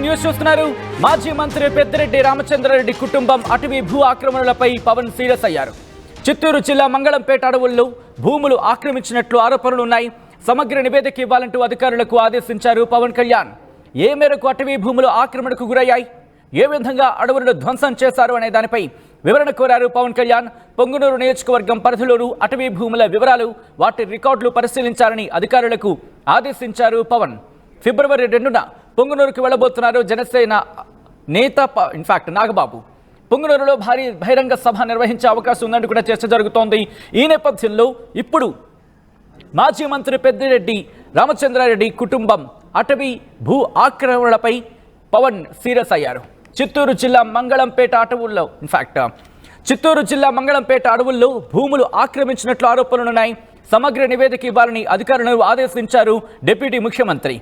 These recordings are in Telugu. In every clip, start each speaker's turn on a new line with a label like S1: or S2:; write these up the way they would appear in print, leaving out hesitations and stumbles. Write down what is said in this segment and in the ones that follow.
S1: న్యూస్ చూస్తున్నారు. మాజీ మంత్రి పెద్దిరెడ్డి రామచంద్రారెడ్డి కుటుంబం అటవీ భూ ఆక్రమణలపై పవన్ సీరియస్ అయ్యారు. చిత్తూరు జిల్లా మంగళంపేట అడవుల్లో భూములు ఆక్రమించినట్లు ఆరోపణలున్నాయి. సమగ్ర నివేదిక ఇవ్వాలంటూ అధికారులకు ఆదేశించారు పవన్ కళ్యాణ్. ఏ మేరకు అటవీ భూములు ఆక్రమణకు గురయ్యాయి, ఏ విధంగా అడవులను ధ్వంసం చేశారు అనే దానిపై వివరణ కోరారు పవన్ కళ్యాణ్. పొంగునూరు నియోజకవర్గం పరిధిలోని అటవీ భూముల వివరాలు, వాటి రికార్డులు పరిశీలించాలని అధికారులకు ఆదేశించారు పవన్. ఫిబ్రవరి 2న పొంగునూరుకు వెళ్లబోతున్నారు జనసేన నేత ఇన్ఫాక్ట్ నాగబాబు. పొంగునూరులో భారీ బహిరంగ సభ నిర్వహించే అవకాశం ఉందంటూ కూడా చర్చ జరుగుతోంది. ఈ నేపథ్యంలో ఇప్పుడు మాజీ మంత్రి పెద్దిరెడ్డి రామచంద్రారెడ్డి కుటుంబం అటవీ భూ ఆక్రమణలపై పవన్ సీరియస్ అయ్యారు. చిత్తూరు జిల్లా మంగళంపేట అడవుల్లో భూములు ఆక్రమించినట్లు ఆరోపణలున్నాయి. సమగ్ర నివేదిక ఇవ్వాలని అధికారులను ఆదేశించారు డిప్యూటీ ముఖ్యమంత్రి.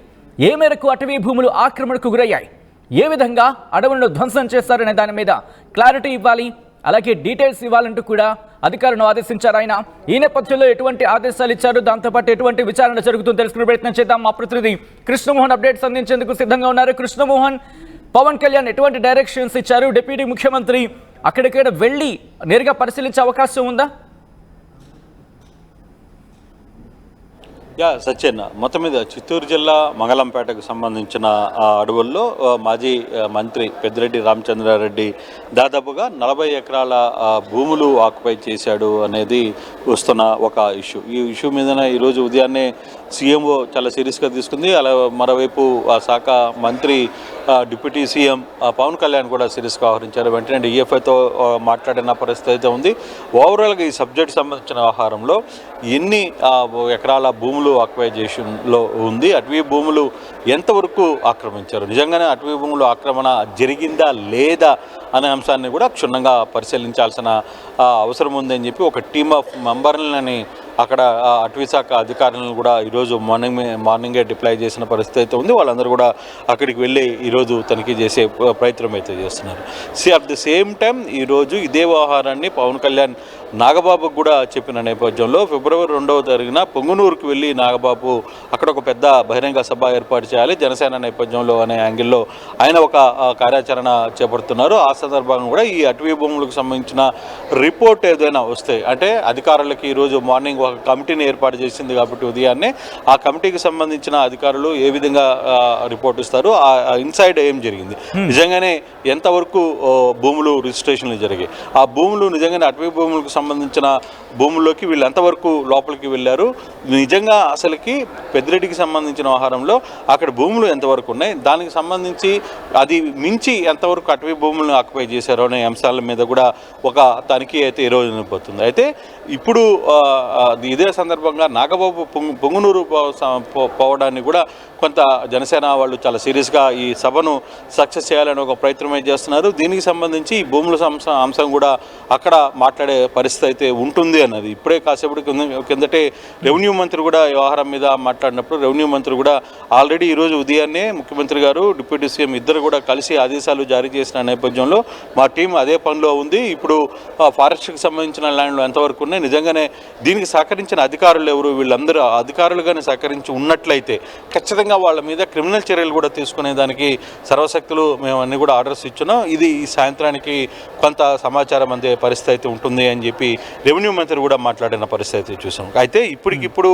S1: ఏ మేరకు అటవీ భూములు ఆక్రమణకు గురయ్యాయి, ఏ విధంగా అడవులను ధ్వంసం చేస్తారనే దాని మీద క్లారిటీ ఇవ్వాలి, అలాగే డీటెయిల్స్ ఇవ్వాలంటూ కూడా అధికారులను ఆదేశించారు ఆయన. ఈ నేపథ్యంలో ఎటువంటి ఆదేశాలు ఇచ్చారు, దాంతోపాటు ఎటువంటి విచారణ జరుగుతుందో తెలుసుకునే ప్రయత్నం చేద్దాం. మా ప్రతినిధి కృష్ణమోహన్ అప్డేట్స్ అందించేందుకు సిద్ధంగా ఉన్నారు. కృష్ణమోహన్, పవన్ కళ్యాణ్ ఎటువంటి డైరెక్షన్స్ ఇచ్చారు? డిప్యూటీ ముఖ్యమంత్రి అక్కడికైనా వెళ్ళి నేరుగా పరిశీలించే అవకాశం ఉందా?
S2: సత్యన్న, మొత్తం మీద చిత్తూరు జిల్లా మంగళంపేటకు సంబంధించిన అడవుల్లో మాజీ మంత్రి పెద్దిరెడ్డి రామచంద్రారెడ్డి దాదాపుగా 40 ఎకరాల భూములు ఆక్యుపై చేశాడు అనేది వస్తున్న ఒక ఇష్యూ. ఈ ఇష్యూ మీదనే ఈరోజు ఉదయాన్నే సీఎంఓ చాలా సీరియస్గా తీసుకుంది. అలా మరోవైపు ఆ శాఖ మంత్రి డిప్యూటీ సీఎం పవన్ కళ్యాణ్ కూడా సీరియస్గా వ్యవహరించారు. వెంటనే డిఎఫ్ఐతో మాట్లాడిన పరిస్థితి అయితే ఉంది. ఓవరాల్గా ఈ సబ్జెక్ట్ సంబంధించిన వ్యవహారంలో ఎన్ని ఎకరాల భూములు ఆక్యుపైజేషన్లో ఉంది, అటవీ భూములు ఎంతవరకు ఆక్రమించారు, నిజంగానే అటవీ భూములు ఆక్రమణ జరిగిందా లేదా అనే అంశాన్ని కూడా క్షుణ్ణంగా పరిశీలించాల్సిన అవసరం ఉందని చెప్పి ఒక టీమ్ ఆఫ్ మెంబర్లని అక్కడ అటవీ శాఖ అధికారులను కూడా ఈరోజు మార్నింగే డిప్లాయ్ చేసిన పరిస్థితి అయితే ఉంది. వాళ్ళందరూ కూడా అక్కడికి వెళ్ళి ఈరోజు తనిఖీ చేసే ప్రయత్నం అయితే చేస్తున్నారు. అట్ ది సేమ్ టైం ఈరోజు ఇదే వ్యవహారాన్ని పవన్ కళ్యాణ్ నాగబాబుకు కూడా చెప్పిన నేపథ్యంలో ఫిబ్రవరి 2వ తారీఖున పొంగునూరుకు వెళ్ళి నాగబాబు అక్కడ ఒక పెద్ద బహిరంగ సభ ఏర్పాటు చేయాలి జనసేన నేపథ్యంలో అనే యాంగిల్లో ఆయన ఒక కార్యాచరణ చేపడుతున్నారు. ఆ సందర్భంగా కూడా ఈ అటవీ భూములకు సంబంధించిన రిపోర్ట్ ఏదైనా వస్తే, అంటే అధికారులకి ఈరోజు మార్నింగ్ ఒక కమిటీని ఏర్పాటు చేసింది కాబట్టి ఉదయాన్నే ఆ కమిటీకి సంబంధించిన అధికారులు ఏ విధంగా రిపోర్ట్ ఇస్తారు, ఆ ఇన్సైడ్ ఏం జరిగింది, నిజంగానే ఎంతవరకు భూములు రిజిస్ట్రేషన్లు జరిగాయి, ఆ భూములు నిజంగానే అటవీ భూములకు సంబంధించిన భూముల్లోకి వీళ్ళు ఎంతవరకు లోపలికి వెళ్ళారు, నిజంగా అసలుకి పెద్దిరెడ్డికి సంబంధించిన వ్యవహారంలో అక్కడ భూములు ఎంతవరకు ఉన్నాయి, దానికి సంబంధించి అది మించి ఎంతవరకు అటవీ భూములను ఆక్యుపై చేశారో అనే అంశాల మీద కూడా ఒక తనిఖీ అయితే ఈరోజు నిలిపోతుంది. అయితే ఇప్పుడు ఇదే సందర్భంగా నాగబాబు పొంగునూరు పోవడాన్ని కూడా కొంత జనసేన వాళ్ళు చాలా సీరియస్గా ఈ సభను సక్సెస్ చేయాలని ఒక ప్రయత్నం చేస్తున్నారు. దీనికి సంబంధించి ఈ భూముల అంశం కూడా అక్కడ మాట్లాడే పరిస్థితి అయితే ఉంటుంది అన్నది. ఇప్పుడే కాసేపటి కిందటే రెవెన్యూ మంత్రి కూడా వ్యవహారం మీద మాట్లాడినప్పుడు రెవెన్యూ మంత్రి కూడా ఆల్రెడీ ఈరోజు ఉదయాన్నే ముఖ్యమంత్రి గారు డిప్యూటీ సీఎం ఇద్దరు కూడా కలిసి ఆదేశాలు జారీ చేసిన నేపథ్యంలో మా టీం అదే పనిలో ఉంది. ఇప్పుడు ఫారెస్ట్కి సంబంధించిన ల్యాండ్లు ఎంతవరకు ఉన్నాయి, నిజంగానే దీనికి సహకరించిన అధికారులు ఎవరు, వీళ్ళందరూ అధికారులుగానే సహకరించి ఉన్నట్లయితే ఖచ్చితంగా వాళ్ళ మీద క్రిమినల్ చర్యలు కూడా తీసుకునేదానికి సర్వశక్తులు మేము అన్ని కూడా ఆర్డర్స్ ఇచ్చున్నాం. ఇది ఈ సాయంత్రానికి కొంత సమాచారం అందే పరిస్థితి అయితే ఉంటుంది అని చెప్పి రెవెన్యూ మంత్రి కూడా మాట్లాడిన పరిస్థితి అయితే చూసాం. అయితే ఇప్పటికిప్పుడు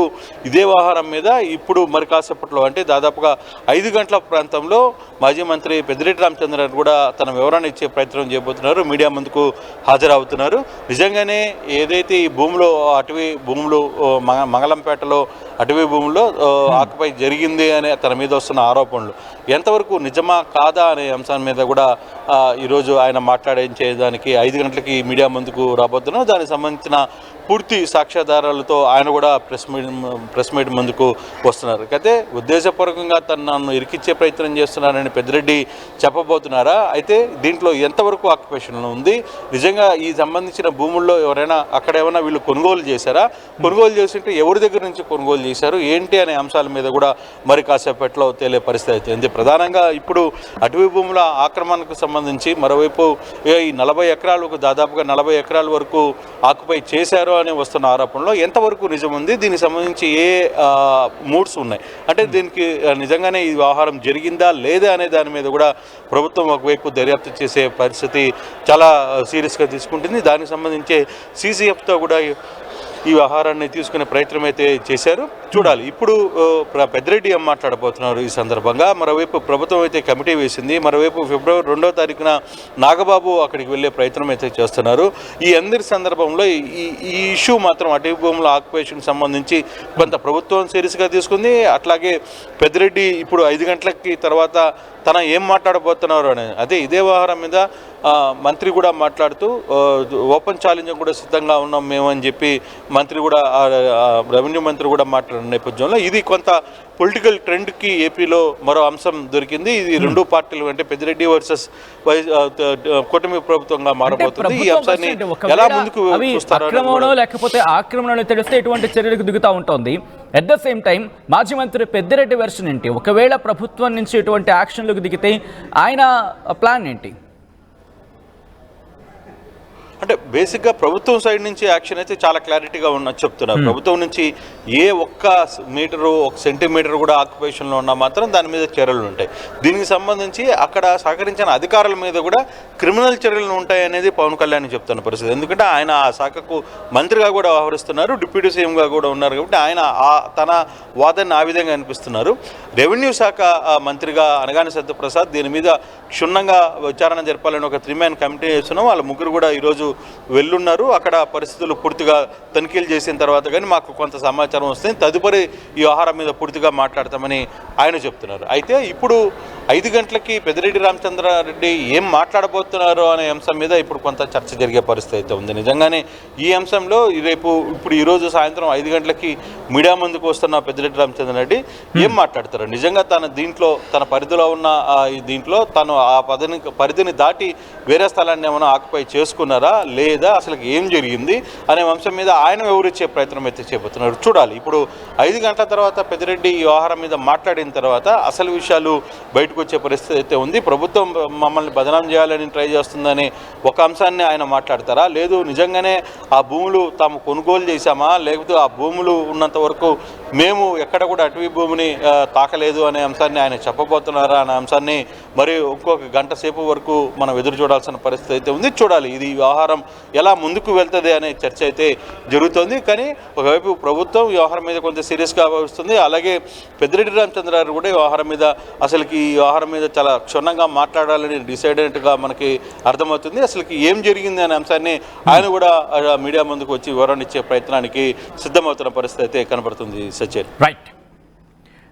S2: ఇదే వ్యవహారం మీద ఇప్పుడు మరి కాసేపట్లో అంటే దాదాపుగా 5 గంటల ప్రాంతంలో మాజీ మంత్రి పెద్దిరెడ్డి రామచంద్రారెడ్డి కూడా తన వివరణ ఇచ్చే ప్రయత్నం చేయబోతున్నారు, మీడియా ముందుకు హాజరవుతున్నారు. నిజంగానే ఏదైతే ఈ భూములు అటవీ భూములు మంగళంపేటలో అటవీ భూముల్లో ఆక్యుపై జరిగింది అనే తన మీద వస్తున్న ఆరోపణలు ఎంతవరకు నిజమా కాదా అనే అంశం మీద కూడా ఈరోజు ఆయన మాట్లాడించేదానికి 5 గంటలకి మీడియా ముందుకు రాబోతున్నారు. దానికి సంబంధించిన పూర్తి సాక్ష్యాధారాలతో ఆయన కూడా ప్రెస్ మీట్ ముందుకు వస్తున్నారు. అయితే ఉద్దేశపూర్వకంగా నన్ను ఇరికిచ్చే ప్రయత్నం చేస్తున్నారని పెద్దిరెడ్డి చెప్పబోతున్నారా, అయితే దీంట్లో ఎంతవరకు ఆక్యుపేషన్ ఉంది, నిజంగా ఈ సంబంధించిన భూముల్లో ఎవరైనా అక్కడ ఏమైనా వీళ్ళు కొనుగోలు చేశారా, కొనుగోలు చేస్తుంటే ఎవరి దగ్గర నుంచి కొనుగోలు చేశారు ఏంటి అనే అంశాల మీద కూడా మరి కాసేపట్లో తేలే పరిస్థితి అయితే. ప్రధానంగా ఇప్పుడు అటవీ భూముల ఆక్రమణకు సంబంధించి మరోవైపు ఈ 40 ఎకరాలకు దాదాపుగా 40 ఎకరాల వరకు ఆక్యుపై చేశారు చేశారు అని వస్తున్న ఆరోపణలో ఎంతవరకు నిజం ఉంది, దీనికి సంబంధించి ఏ మూడ్స్ ఉన్నాయి, అంటే దీనికి నిజంగానే ఈ వ్యవహారం జరిగిందా లేదా అనే దాని మీద కూడా ప్రభుత్వం ఒకవైపు దర్యాప్తు చేసే పరిస్థితి చాలా సీరియస్గా తీసుకుంటుంది. దానికి సంబంధించి సీసీఎఫ్తో కూడా ఈ వ్యవహారాన్ని తీసుకునే ప్రయత్నం అయితే చేశారు. చూడాలి. ఇప్పుడు పెద్దిరెడ్డి ఏం మాట్లాడబోతున్నారు ఈ సందర్భంగా. మరోవైపు ప్రభుత్వం అయితే కమిటీ వేసింది. మరోవైపు ఫిబ్రవరి 2వ తారీఖున నాగబాబు అక్కడికి వెళ్ళే ప్రయత్నం అయితే చేస్తున్నారు. ఈ అందరి సందర్భంలో ఈ ఇష్యూ మాత్రం అటవీ భూముల ఆక్యుపేషన్కి సంబంధించి కొంత ప్రభుత్వం సీరియస్గా తీసుకుంది. అట్లాగే పెద్దిరెడ్డి ఇప్పుడు 5 గంటలకి తర్వాత తన ఏం మాట్లాడబోతున్నారు అనేది అదే ఇదే వ్యవహారం మీద మంత్రి కూడా మాట్లాడుతూ ఓపెన్ ఛాలెంజ్ కూడా సిద్ధంగా ఉన్నాం మేము అని చెప్పి మంత్రి కూడా రెవెన్యూ మంత్రి కూడా మాట్లాడిన నేపథ్యంలో ఇది కొంత పొలిటికల్ ట్రెండ్కి ఏపీలో మరో అంశం దొరికింది. ఇది రెండు పార్టీలు అంటే పెద్దిరెడ్డి వర్సెస్ కూటమి ప్రభుత్వంగా మారబోతుంది. ఈ అంశాన్ని ఎలా ముందుకు చూస్తారో
S1: లేకపోతే ఆక్రమణ తెలిస్తే ఎటువంటి చర్యలకు దిగుతూ ఉంటుంది. అట్ ద సేమ్ టైం మాజీ మంత్రి పెద్దిరెడ్డి వెర్షన్ ఏంటి, ఒకవేళ ప్రభుత్వం నుంచి ఎటువంటి యాక్షన్లకు దిగితే ఆయన ప్లాన్ ఏంటి?
S2: అంటే బేసిక్గా ప్రభుత్వం సైడ్ నుంచి యాక్షన్ అయితే చాలా క్లారిటీగా ఉన్నది చెప్తున్నారు. ప్రభుత్వం నుంచి ఏ ఒక్క మీటరు ఒక సెంటీమీటర్ కూడా ఆక్యుపేషన్లో ఉన్నా మాత్రం దాని మీద చర్యలు ఉంటాయి. దీనికి సంబంధించి అక్కడ సహకరించిన అధికారుల మీద కూడా క్రిమినల్ చర్యలు ఉంటాయి అనేది పవన్ కళ్యాణ్ చెప్తున్న పరిస్థితి. ఎందుకంటే ఆయన ఆ శాఖకు మంత్రిగా కూడా వ్యవహరిస్తున్నారు, డిప్యూటీ సీఎంగా కూడా ఉన్నారు. కాబట్టి ఆయన తన వాదన ఆ విధంగా అనిపిస్తున్నారు. రెవెన్యూ శాఖ మంత్రిగా అనగాని సత్యప్రసాద్ దీని మీద క్షుణ్ణంగా విచారణ జరపాలని ఒక 3-man కమిటీ చేస్తున్నాం. వాళ్ళ ముగ్గురు కూడా ఈరోజు వెళ్ళున్నారు. అక్కడ పరిస్థితులు పూర్తిగా తనిఖీలు చేసిన తర్వాత కానీ మాకు కొంత సమాచారం వస్తుంది, తదుపరి ఈ వ్యవహారం మీద పూర్తిగా మాట్లాడతామని ఆయన చెప్తున్నారు. అయితే ఇప్పుడు 5 గంటలకి పెద్దిరెడ్డి రామచంద్రారెడ్డి ఏం మాట్లాడబోతున్నారు అనే అంశం మీద ఇప్పుడు కొంత చర్చ జరిగే పరిస్థితి అయితే ఉంది. నిజంగానే ఈ అంశంలో ఈరోజు సాయంత్రం 5 గంటలకి మీడియా ముందుకు వస్తున్న పెద్దిరెడ్డి రామచంద్రారెడ్డి ఏం మాట్లాడతారు, నిజంగా తన పరిధిలో ఉన్న దీంట్లో తను ఆ పరిధిని దాటి వేరే స్థలాన్ని ఏమైనా ఆక్యుపై చేసుకున్నారా లేదా అసలు ఏం జరిగింది అనే అంశం మీద ఆయన వివరించే ప్రయత్నం అయితే చేయబోతున్నారు. చూడాలి. ఇప్పుడు 5 గంటల తర్వాత పెద్దిరెడ్డి ఈ వ్యవహారం మీద మాట్లాడిన తర్వాత అసలు విషయాలు బయటకు వచ్చే పరిస్థితి అయితే ఉంది. ప్రభుత్వం మమ్మల్ని బదనాం చేయాలని ట్రై చేస్తుందని ఒక అంశాన్ని ఆయన మాట్లాడతారా, లేదు నిజంగానే ఆ భూములు తాము కొనుగోలు చేశామా, లేకపోతే ఆ భూములు ఉన్నంత వరకు మేము ఎక్కడ కూడా అటవీ భూమిని తాకలేదు అనే అంశాన్ని ఆయన చెప్పబోతున్నారా అనే అంశాన్ని మరి ఇంకొక గంట సేపు వరకు మనం ఎదురు చూడాల్సిన పరిస్థితి అయితే ఉంది. చూడాలి ఇది వ్యవహారం ఎలా ముందుకు వెళ్తుంది అనే చర్చ అయితే జరుగుతుంది. కానీ ఒకవైపు ప్రభుత్వం వ్యవహారం మీద కొంచెం సీరియస్గా భావిస్తుంది. అలాగే పెద్దిరెడ్డి రామచంద్రారెడ్డి కూడా వ్యవహారం మీద అసలుకి ఈ వ్యవహారం మీద చాలా క్షుణ్ణంగా మాట్లాడాలని డిసైడ్ అయినట్టుగా మనకి అర్థమవుతుంది. అసలుకి ఏం జరిగింది అనే అంశాన్ని ఆయన కూడా మీడియా ముందుకు వచ్చి వివరణ ఇచ్చే ప్రయత్నానికి సిద్ధమవుతున్న పరిస్థితి అయితే కనబడుతుంది. సచిన్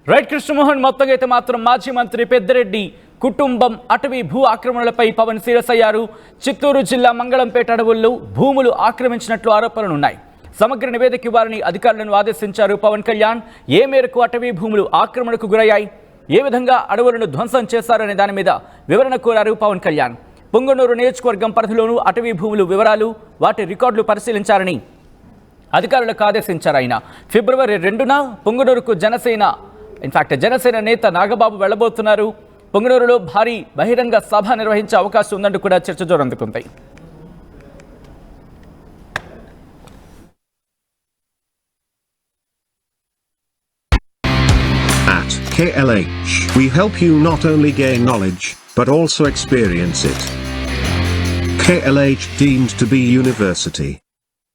S1: రైట్ కృష్ణమోహన్, మొత్తంగా అయితే మాత్రం మాజీ మంత్రి పెద్దిరెడ్డి కుటుంబం అటవీ భూ ఆక్రమణలపై పవన్ సీరియస్ అయ్యారు. చిత్తూరు జిల్లా మంగళంపేట అడవుల్లో భూములు ఆక్రమించినట్లు ఆరోపణలున్నాయి. సమగ్ర నివేదిక ఇవ్వాలని అధికారులను ఆదేశించారు పవన్ కళ్యాణ్. ఏ మేరకు అటవీ భూములు ఆక్రమణకు గురయ్యాయి, ఏ విధంగా అడవులను ధ్వంసం చేశారనే దాని మీద వివరణ కోరారు పవన్ కళ్యాణ్. పొంగనూరు నియోజకవర్గం పరిధిలోనూ అటవీ భూములు వివరాలు, వాటి రికార్డులు పరిశీలించారని అధికారులకు ఆదేశించారు ఆయన. ఫిబ్రవరి 2న పొంగనూరుకు జనసేన నేత నాగబాబు వెళ్లబోతున్నారు. పొంగనూరులో భారీ బహిరంగ సభ నిర్వహించే అవకాశం ఉందంటూ కూడా చర్చ జోరందుకుంది.
S3: At KLH, we help you not only gain knowledge, but also experience it. KLH deemed to be university.